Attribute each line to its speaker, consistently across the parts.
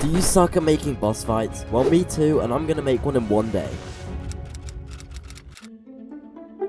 Speaker 1: Do you suck at making boss fights? Well, me too, and I'm gonna make one in one day.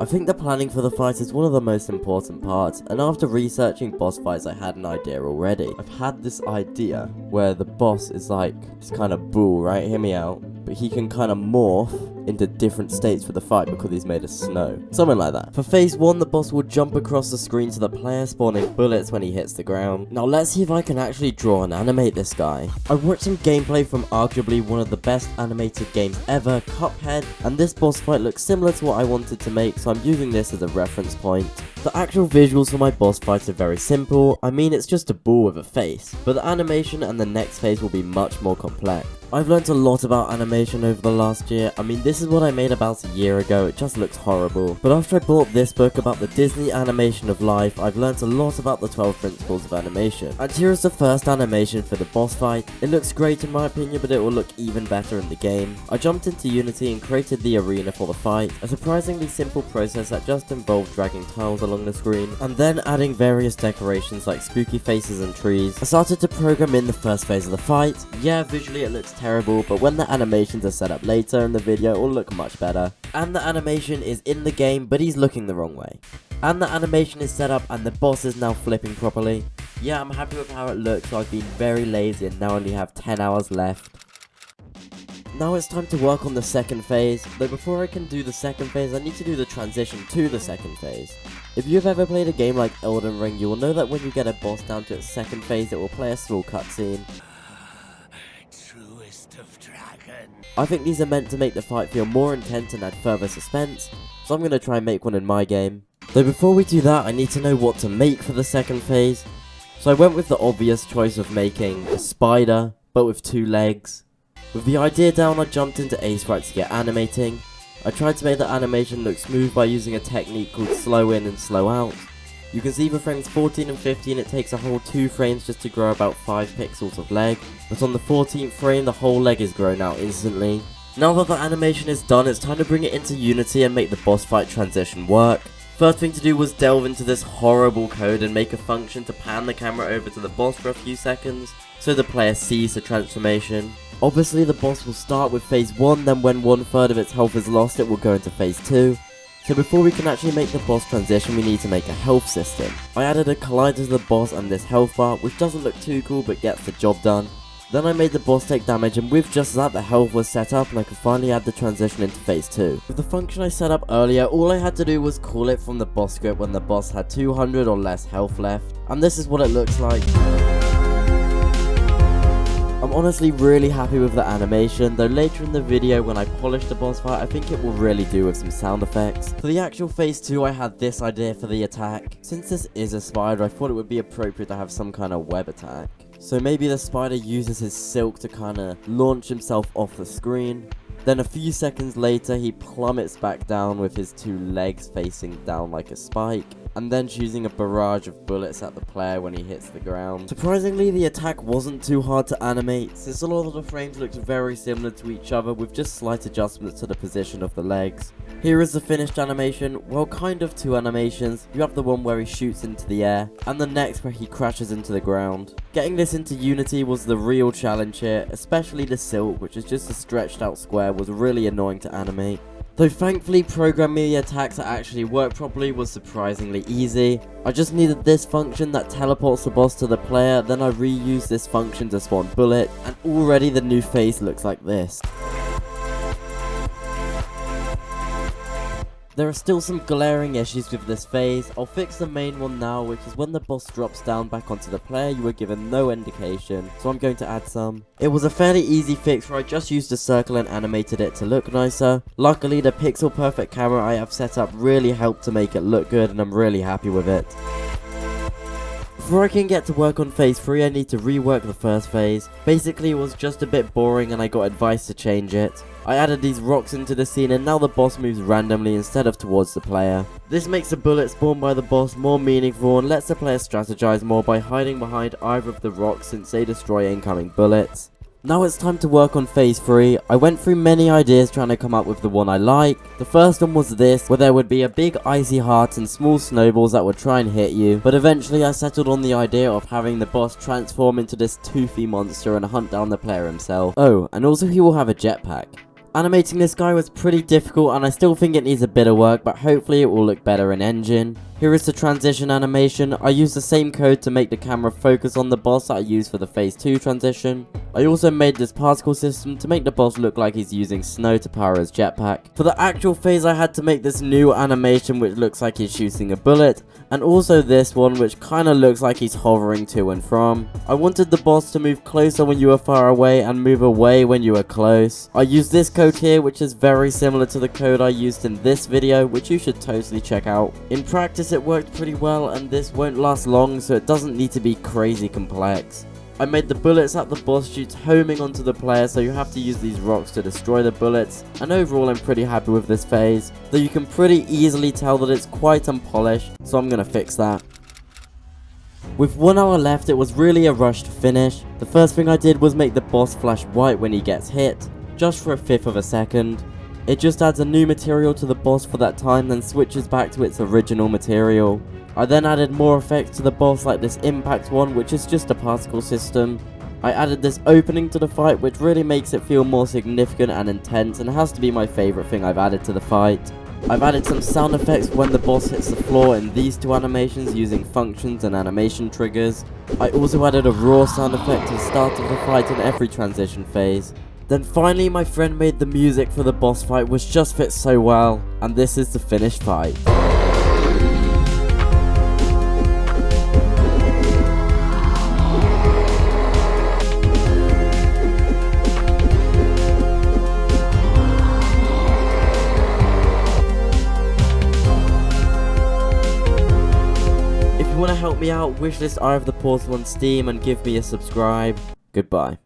Speaker 1: I think the planning for the fight is one of the most important parts, and after researching boss fights I had an idea already. I've had this idea where the boss is like this kind of bull, right? Hear me out. But he can kind of morph into different states for the fight because he's made of snow. Something like that. For phase 1, the boss will jump across the screen to the player, spawning bullets when he hits the ground. Now let's see if I can actually draw and animate this guy. I watched some gameplay from arguably one of the best animated games ever, Cuphead, and this boss fight looks similar to what I wanted to make, so I'm using this as a reference point. The actual visuals for my boss fights are very simple. I mean, it's just a bull with a face, but the animation and the next phase will be much more complex. I've learned a lot about animation over the last year. I mean, this is what I made about a year ago, it just looks horrible. But after I bought this book about the Disney animation of life, I've learned a lot about the 12 principles of animation. And here is the first animation for the boss fight. It looks great in my opinion, but it will look even better in the game. I jumped into Unity and created the arena for the fight, a surprisingly simple process that just involved dragging tiles along the screen, and then adding various decorations like spooky faces and trees. I started to program in the first phase of the fight. Yeah, visually it looks terrible, but when the animations are set up later in the video, it will look much better. And the animation is in the game, but he's looking the wrong way. And the animation is set up and the boss is now flipping properly. Yeah, I'm happy with how it looks, so I've been very lazy and now only have 10 hours left. Now it's time to work on the second phase, though before I can do the second phase, I need to do the transition to the second phase. If you've ever played a game like Elden Ring, you will know that when you get a boss down to its second phase, it will play a small cutscene. I think these are meant to make the fight feel more intense and add further suspense, so I'm going to try and make one in my game. Though before we do that, I need to know what to make for the second phase. So I went with the obvious choice of making a spider, but with 2 legs. With the idea down, I jumped into Aseprite to get animating. I tried to make the animation look smooth by using a technique called slow in and slow out. You can see for frames 14 and 15 it takes a whole 2 frames just to grow about 5 pixels of leg, but on the 14th frame the whole leg is grown out instantly. Now that the animation is done, it's time to bring it into Unity and make the boss fight transition work. First thing to do was delve into this horrible code and make a function to pan the camera over to the boss for a few seconds, so the player sees the transformation. Obviously the boss will start with phase 1, then when 1/3 of its health is lost it will go into phase 2. So before we can actually make the boss transition, we need to make a health system. I added a collider to the boss and this health bar, which doesn't look too cool but gets the job done. Then I made the boss take damage, and with just that the health was set up and I could finally add the transition into phase 2. With the function I set up earlier, all I had to do was call it from the boss script when the boss had 200 or less health left. And this is what it looks like. I'm honestly really happy with the animation, though later in the video when I polish the boss fight I think it will really do with some sound effects. For the actual phase 2 I had this idea for the attack. Since this is a spider, I thought it would be appropriate to have some kind of web attack. So maybe the spider uses his silk to kinda launch himself off the screen. Then a few seconds later he plummets back down with his 2 legs facing down like a spike, and then choosing a barrage of bullets at the player when he hits the ground. Surprisingly, the attack wasn't too hard to animate, since a lot of the frames looked very similar to each other with just slight adjustments to the position of the legs. Here is the finished animation. Well, kind of 2 animations. You have the one where he shoots into the air, and the next where he crashes into the ground. Getting this into Unity was the real challenge here, especially the silk, which is just a stretched out square, was really annoying to animate. Though thankfully programming the attacks that actually work properly was surprisingly easy. I just needed this function that teleports the boss to the player, then I reused this function to spawn bullets, and already the new phase looks like this. There are still some glaring issues with this phase. I'll fix the main one now, which is when the boss drops down back onto the player you were given no indication, so I'm going to add some. It was a fairly easy fix where I just used a circle and animated it to look nicer. Luckily the pixel perfect camera I have set up really helped to make it look good, and I'm really happy with it. Before I can get to work on phase 3 I need to rework the first phase. Basically it was just a bit boring and I got advice to change it. I added these rocks into the scene and now the boss moves randomly instead of towards the player. This makes the bullets spawned by the boss more meaningful and lets the player strategize more by hiding behind either of the rocks since they destroy incoming bullets. Now it's time to work on phase 3. I went through many ideas trying to come up with the one I like. The first one was this, where there would be a big icy heart and small snowballs that would try and hit you, but eventually I settled on the idea of having the boss transform into this toothy monster and hunt down the player himself. Oh, and also he will have a jetpack. Animating this guy was pretty difficult and I still think it needs a bit of work, but hopefully it will look better in engine. Here is the transition animation. I used the same code to make the camera focus on the boss that I used for the phase 2 transition. I also made this particle system to make the boss look like he's using snow to power his jetpack. For the actual phase I had to make this new animation which looks like he's shooting a bullet, and also this one which kinda looks like he's hovering to and from. I wanted the boss to move closer when you were far away and move away when you were close. I used this code here which is very similar to the code I used in this video, which you should totally check out. In practice it worked pretty well and this won't last long, so it doesn't need to be crazy complex. I made the bullets that the boss shoots homing onto the player, so you have to use these rocks to destroy the bullets, and overall I'm pretty happy with this phase, though you can pretty easily tell that it's quite unpolished, so I'm gonna fix that. With 1 hour left, it was really a rush to finish. The first thing I did was make the boss flash white when he gets hit, just for a fifth of a second. It just adds a new material to the boss for that time, then switches back to its original material. I then added more effects to the boss like this impact one, which is just a particle system. I added this opening to the fight, which really makes it feel more significant and intense, and has to be my favourite thing I've added to the fight. I've added some sound effects when the boss hits the floor in these two animations using functions and animation triggers. I also added a raw sound effect to the start of the fight in every transition phase. Then finally my friend made the music for the boss fight, which just fits so well, and this is the finished fight. If you want to help me out, wishlist Eye of the Portal on Steam and give me a subscribe. Goodbye.